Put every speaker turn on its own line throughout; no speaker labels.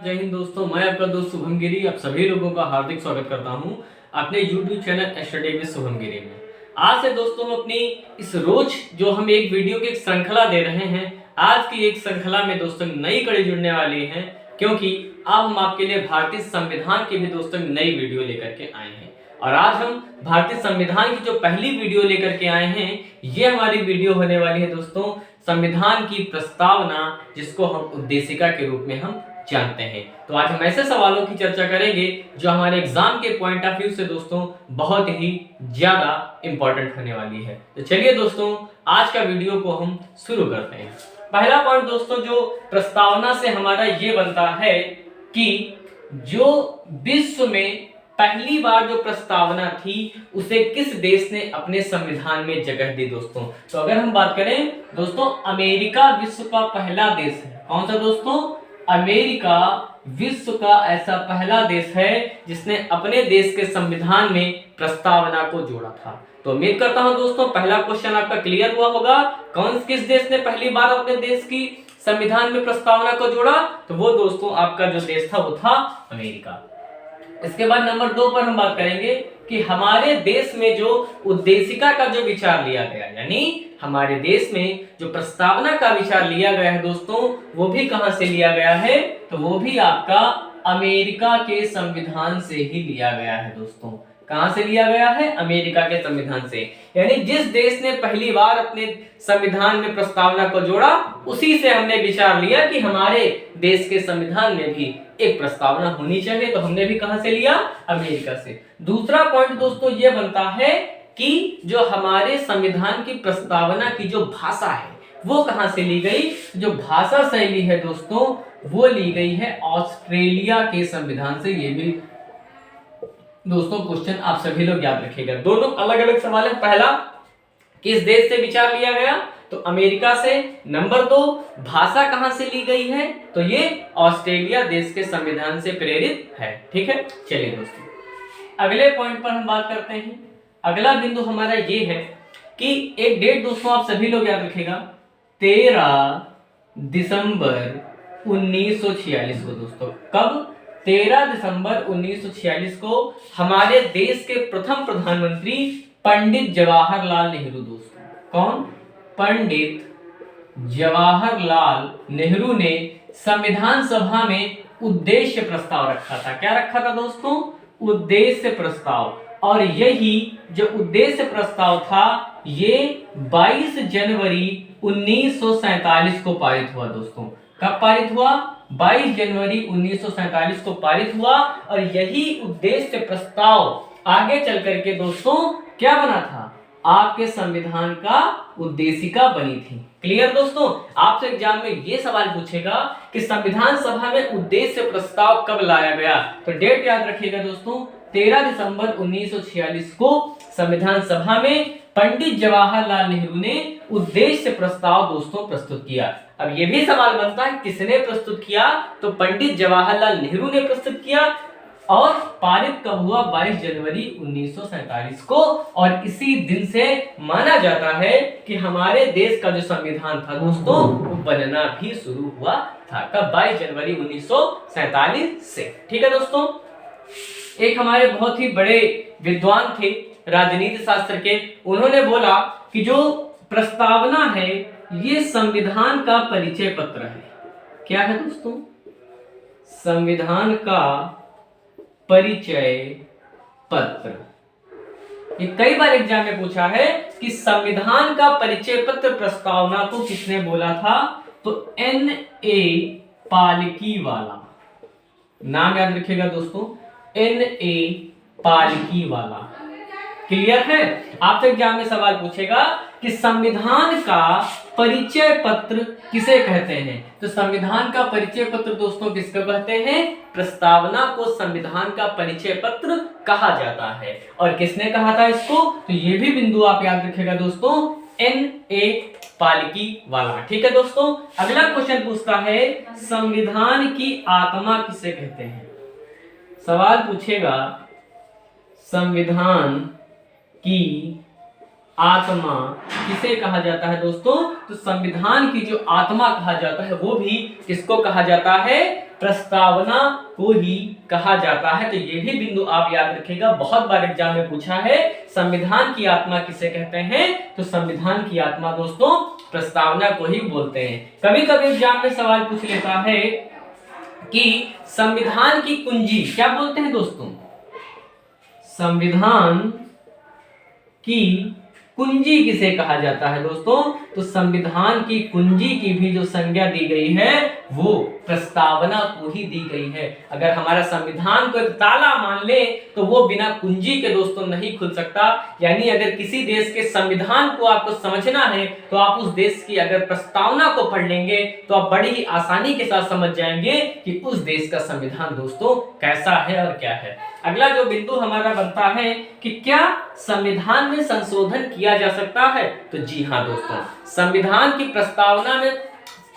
जय हिंद दोस्तों, मैं आपका दोस्त शुभम गिरी आप सभी लोगों का हार्दिक स्वागत करता हूं अपने YouTube channel study with Shubham Giri में। आज से दोस्तों हम अपनी इस रोज जो हम एक वीडियो की एक श्रृंखला दे रहे हैं, आज की एक श्रृंखला में दोस्तों नई कड़ी जुड़ने वाली है, क्योंकि अब हम आपके लिए भारतीय संविधान की भी दोस्तों नई वीडियो लेकर के आए हैं। और आज हम भारतीय संविधान की जो पहली वीडियो लेकर के आए हैं, ये हमारी वीडियो होने वाली है दोस्तों संविधान की प्रस्तावना, जिसको हम उद्देशिका के रूप में हम जानते हैं। तो आज हम ऐसे सवालों की चर्चा करेंगे जो हमारे एग्जाम के पॉइंट ऑफ व्यू से दोस्तों बहुत ही ज्यादा इंपॉर्टेंट होने वाली है। तो चलिए दोस्तों आज का वीडियो को हम शुरू करते हैं। पहला पॉइंट दोस्तों जो प्रस्तावना से हमारा ये बनता है कि जो विश्व में पहली बार जो प्रस्तावना थी उसे किस देश ने अपने संविधान में जगह दी दोस्तों। तो अगर हम बात करें दोस्तों, अमेरिका विश्व का पहला देश है। कौन सा दोस्तों? अमेरिका विश्व का ऐसा पहला देश है जिसने अपने देश के संविधान में प्रस्तावना को जोड़ा था। तो उम्मीद करता हूं दोस्तों पहला क्वेश्चन आपका क्लियर हुआ होगा। किस देश ने पहली बार अपने देश की संविधान में प्रस्तावना को जोड़ा? तो वो दोस्तों आपका जो देश था वो था अमेरिका। इसके बाद नंबर 2 पर हम बात करेंगे कि हमारे देश में जो उद्देशिका का जो विचार लिया गया, यानी हमारे देश में जो प्रस्तावना का विचार लिया गया है दोस्तों, वो भी कहां से लिया गया है? तो वो भी आपका अमेरिका के संविधान से ही लिया गया है दोस्तों। कहां से लिया गया है? अमेरिका के संविधान से। यानी जिस देश ने पहली बार अपने संविधान में प्रस्तावना को जोड़ा, उसी से हमने विचार लिया कि हमारे देश के संविधान में भी एक प्रस्तावना होनी चाहिए। तो हमने भी कहां से लिया? अमेरिका से। दूसरा पॉइंट दोस्तों ये बनता है कि जो हमारे संविधान की प्रस्तावना की जो भाषा है वो कहां से ली गई? जो भाषा शैली है दोस्तों वो ली गई है ऑस्ट्रेलिया के संविधान से। ये भी दोस्तों क्वेश्चन आप सभी लोग याद रखिएगा। दोनों अलग अलग सवाल है। पहला, किस देश से विचार लिया गया? तो अमेरिका से। नंबर 2, भाषा कहां से ली गई है? तो ये ऑस्ट्रेलिया देश के संविधान से प्रेरित है। ठीक है, चलिए दोस्तों अगले पॉइंट पर हम बात करते हैं। अगला बिंदु हमारा ये है कि एक डेट दोस्तों आप सभी लोग याद रखिएगा, 13 दिसंबर 1946 को दोस्तों। कब? 13 दिसंबर 1946 को हमारे देश के प्रथम प्रधानमंत्री पंडित जवाहरलाल नेहरू दोस्तों। कौन? पंडित जवाहरलाल नेहरू ने संविधान सभा में उद्देश्य प्रस्ताव रखा था। क्या रखा था दोस्तों? उद्देश्य प्रस्ताव। और यही जो उद्देश्य प्रस्ताव था ये 22 जनवरी 1947 को पारित हुआ दोस्तों। कब पारित हुआ? 22 जनवरी 1947 को पारित हुआ। और यही उद्देश्य प्रस्ताव आगे चल करके दोस्तों क्या बना था? आपके संविधान का उद्देशिका बनी थी। क्लियर दोस्तों? आपसे एग्जाम में ये सवाल पूछेगा कि संविधान सभा में उद्देश्य प्रस्ताव कब लाया गया? तो डेट याद रखिएगा दोस्तों, 13 दिसंबर 1946 को संविधान सभा में पंडित जवाहरलाल नेहरू ने उद्देश्य प्रस्ताव दोस्तों प्रस्तुत किया। अब ये भी सवाल बनता है किसने प्रस्तुत किया? तो पंडित जवाहरलाल नेहरू ने प्रस्तुत किया। और पारित कब हुआ? 22 जनवरी 1947 को। और इसी दिन से माना जाता है कि हमारे देश का जो संविधान था दोस्तों वो बनना भी शुरू हुआ था। कब? 22 जनवरी 1947 से। ठीक है दोस्तों, एक हमारे बहुत ही बड़े विद्वान थे राजनीति शास्त्र के, उन्होंने बोला कि जो प्रस्तावना है ये संविधान का परिचय पत्र है। क्या है दोस्तों? संविधान का परिचय पत्र। ये कई बार एग्जाम में पूछा है कि संविधान का परिचय पत्र प्रस्तावना को किसने बोला था? तो N.A. पालकीवाला। नाम याद रखिएगा दोस्तों, N.A. पालकीवाला। क्लियर है? आपसे एग्जाम में सवाल पूछेगा कि संविधान का परिचय पत्र किसे कहते हैं? तो संविधान का परिचय पत्र दोस्तों किसको कहते हैं? प्रस्तावना को संविधान का परिचय पत्र कहा जाता है। और किसने कहा था इसको? तो ये भी बिंदु आप याद रखिएगा दोस्तों, N.A. पालकीवाला। ठीक है दोस्तों, अगला क्वेश्चन पूछता है संविधान की आत्मा किसे कहते हैं? सवाल पूछेगा संविधान की आत्मा किसे कहा जाता है दोस्तों? तो संविधान की जो आत्मा कहा जाता है वो भी किसको कहा जाता है? प्रस्तावना को ही कहा जाता है। तो ये भी बिंदु आप याद रखिएगा, बहुत बार एग्जाम में पूछा है, संविधान की आत्मा किसे कहते हैं? तो संविधान की आत्मा दोस्तों प्रस्तावना को ही बोलते हैं। कभी कभी एग्जाम में सवाल पूछ लेता है कि संविधान की कुंजी क्या बोलते हैं दोस्तों? संविधान की कुंजी किसे कहा जाता है दोस्तों? तो संविधान की कुंजी की भी जो संज्ञा दी गई है वो प्रस्तावना को ही दी गई है। अगर हमारा संविधान को एक ताला मान ले तो वो बिना कुंजी के दोस्तों नहीं खुल सकता। यानी अगर किसी देश के संविधान को आपको समझना है तो आप उस देश की अगर प्रस्तावना को पढ़ लेंगे तो आप बड़ी ही आसानी के साथ समझ जाएंगे कि उस देश का संविधान दोस्तों कैसा है और क्या है। अगला जो बिंदु हमारा बनता है कि क्या संविधान में संशोधन किया जा सकता है? तो जी हाँ दोस्तों, संविधान की प्रस्तावना में,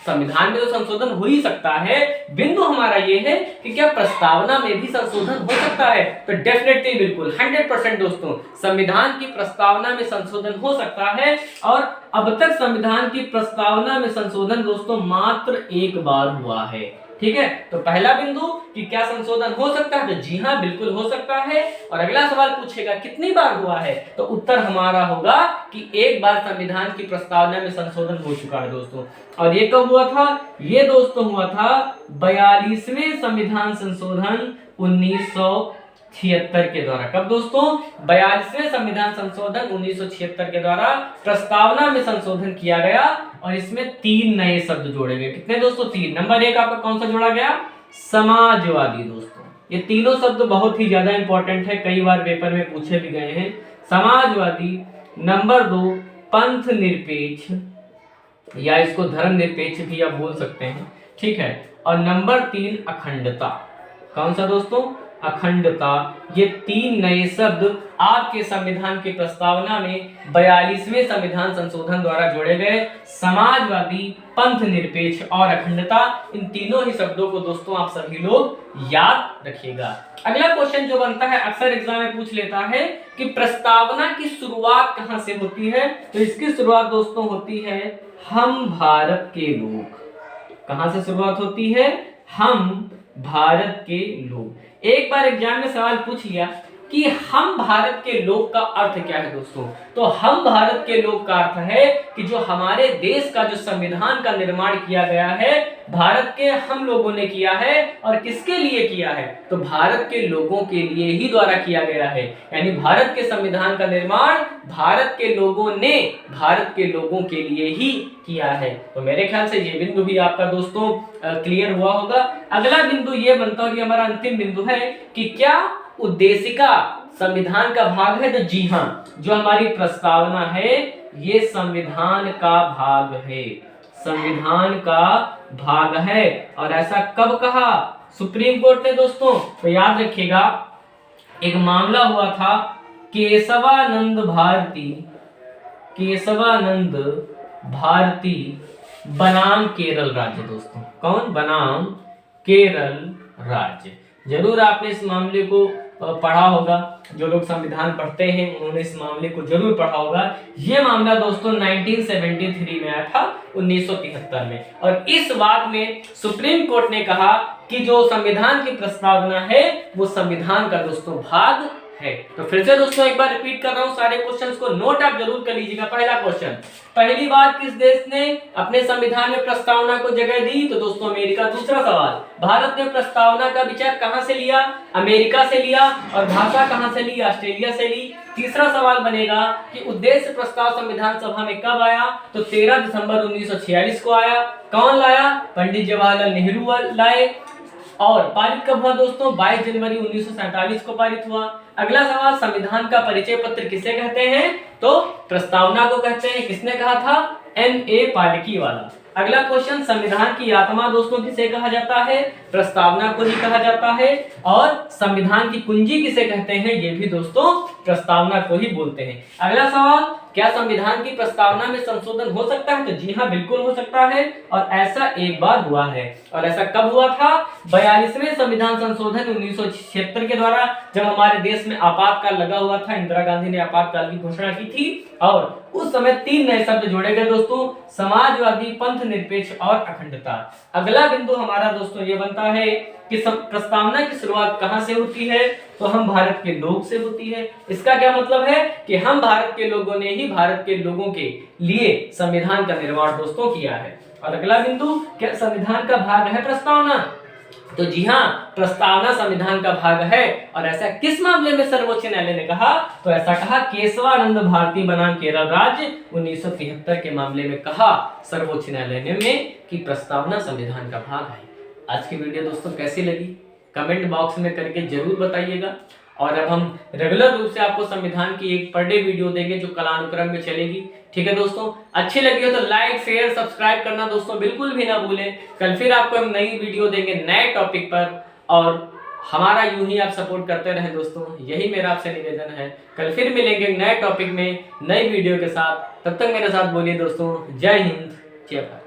संविधान में तो संशोधन हो ही सकता है। बिंदु हमारा ये है कि क्या प्रस्तावना में भी संशोधन हो सकता है? तो डेफिनेटली, बिल्कुल 100% दोस्तों संविधान की प्रस्तावना में संशोधन हो सकता है। और अब तक संविधान की प्रस्तावना में संशोधन दोस्तों मात्र एक बार हुआ है। ठीक है, तो पहला बिंदु कि क्या संशोधन हो सकता है? तो जी हाँ बिल्कुल हो सकता है। और अगला सवाल पूछेगा कितनी बार हुआ है? तो उत्तर हमारा होगा कि एक बार संविधान की प्रस्तावना में संशोधन हो चुका है दोस्तों। और ये कब हुआ था? ये दोस्तों हुआ था 42वें संविधान संशोधन 1976 के द्वारा। कब दोस्तों? 42वें संविधान संशोधन 1976 के द्वारा प्रस्तावना में संशोधन किया गया और इसमें 3 नए शब्द जोड़े गए। कितने दोस्तों? 3। नंबर 1 आपका कौन सा जोड़ा गया? समाजवादी दोस्तों। ये तीनों शब्द बहुत ही ज्यादा इंपॉर्टेंट है, कई बार पेपर में पूछे भी गए हैं। समाजवादी। नंबर 2 पंथ निरपेक्ष, या इसको धर्म निरपेक्ष भी आप बोल सकते हैं। ठीक है, और नंबर 3 अखंडता। कौन सा दोस्तों? अखंडता। ये 3 नए शब्द आपके संविधान की प्रस्तावना में 42वें संविधान संशोधन द्वारा जोड़े गए। समाजवादी, पंथ निरपेक्ष और अखंडता, इन तीनों ही शब्दों को दोस्तों आप सभी लोग याद रखिएगा। अगला क्वेश्चन जो बनता है, अक्सर एग्जाम में पूछ लेता है कि प्रस्तावना की शुरुआत कहां से होती है? तो इसकी शुरुआत दोस्तों होती है हम भारत के लोग। कहां से शुरुआत होती है? हम भारत के लोग। एक बार एग्जाम में सवाल पूछ लिया कि हम भारत के लोग का अर्थ क्या है दोस्तों? तो हम भारत के लोग का अर्थ है कि जो हमारे देश का जो संविधान का निर्माण किया गया है, भारत के हम लोगों ने किया है। और किसके लिए किया है? तो भारत के लोगों के लिए ही द्वारा किया गया है। यानी भारत के संविधान का निर्माण भारत के लोगों ने भारत के लोगों के लिए ही किया है। तो मेरे ख्याल से ये बिंदु भी आपका दोस्तों क्लियर हुआ होगा। अगला बिंदु ये बनता है कि हमारा अंतिम बिंदु है कि क्या उद्देशिका संविधान का भाग है? तो जी हाँ, जो हमारी प्रस्तावना है ये संविधान का भाग है, संविधान का भाग है। और ऐसा कब कहा सुप्रीम कोर्ट ने दोस्तों? तो याद रखिएगा, एक मामला हुआ था केशवानंद भारती बनाम केरल राज्य दोस्तों। कौन? बनाम केरल राज्य। जरूर आपने इस मामले को पढ़ा होगा, जो लोग संविधान पढ़ते हैं उन्होंने इस मामले को जरूर पढ़ा होगा। ये मामला दोस्तों 1973 में आया था, 1973 में। और इस बात में सुप्रीम कोर्ट ने कहा कि जो संविधान की प्रस्तावना है वो संविधान का दोस्तों भाग है। तो फिर से दोस्तों एक बार रिपीट कर रहा हूं, सारे क्वेश्चंस को नोट आप जरूर कर लीजिएगा। पहला क्वेश्चन, पहली बार किस देश ने अपने संविधान में प्रस्तावना को जगह दी? तो दोस्तों अमेरिका। दूसरा सवाल, भारत ने प्रस्तावना का विचार कहां से लिया? अमेरिका से लिया। और भाषा कहां से ली? ऑस्ट्रेलिया से ली। तीसरा सवाल बनेगा कि उद्देश्य प्रस्ताव संविधान सभा में कब आया? तो 13 दिसंबर 1946 को आया। कौन लाया? पंडित जवाहरलाल नेहरू लाए। और पारित कब हुआ दोस्तों? 22 जनवरी 1947 को पारित हुआ। अगला सवाल, संविधान का परिचय पत्र किसे कहते हैं? तो प्रस्तावना को कहते हैं। किसने कहा था? N.A. पालिकी वाला। अगला क्वेश्चन, संविधान की आत्मा दोस्तों किसे कहा जाता है? प्रस्तावना को ही कहा जाता है। और संविधान की कुंजी किसे कहते हैं? ये भी दोस्तों प्रस्तावना को ही बोलते हैं। अगला सवाल, क्या संविधान की प्रस्तावना में संशोधन हो सकता है? तो जी हाँ बिल्कुल हो सकता है, और ऐसा एक बार हुआ है। और ऐसा कब हुआ था? 42वें संविधान संशोधन 1976 के द्वारा, जब हमारे देश में आपातकाल लगा हुआ था। इंदिरा गांधी ने आपातकाल की घोषणा की थी और उस समय 3 नए शब्द जोड़े गए दोस्तों, समाजवादी, पंथ निरपेक्ष और अखंडता। अगला बिंदु हमारा दोस्तों ये बनता है कि प्रस्तावना की शुरुआत कहां से होती है, तो हम भारत के लोग से होती है। इसका क्या मतलब है कि हम भारत के लोगों ने ही भारत के लोगों के लिए संविधान का निर्माण दोस्तों किया है। और अगला बिंदु, क्या संविधान का भाग है प्रस्तावना? तो जी हाँ, प्रस्तावना संविधान का भाग है। और ऐसा किस मामले में सर्वोच्च न्यायालय ने कहा, तो ऐसा कहा केशवानंद भारती बनाम केरल राज्य 1973 के मामले में कहा सर्वोच्च न्यायालय ने में कि प्रस्तावना संविधान का भाग है। आज की वीडियो दोस्तों कैसी लगी कमेंट बॉक्स में करके जरूर बताइएगा। और अब हम रेगुलर रूप से आपको संविधान की एक पर डे वीडियो देंगे जो कालानुक्रम में चलेगी। ठीक है दोस्तों, अच्छी लगी हो तो लाइक शेयर सब्सक्राइब करना दोस्तों बिल्कुल भी ना भूलें। कल फिर आपको हम नई वीडियो देंगे नए टॉपिक पर, और हमारा यूं ही आप सपोर्ट करते रहें दोस्तों, यही मेरा आपसे निवेदन है। कल फिर मिलेंगे नए टॉपिक में नई वीडियो के साथ, तब तक मेरे साथ बोलिए दोस्तों, जय हिंद जय भारत।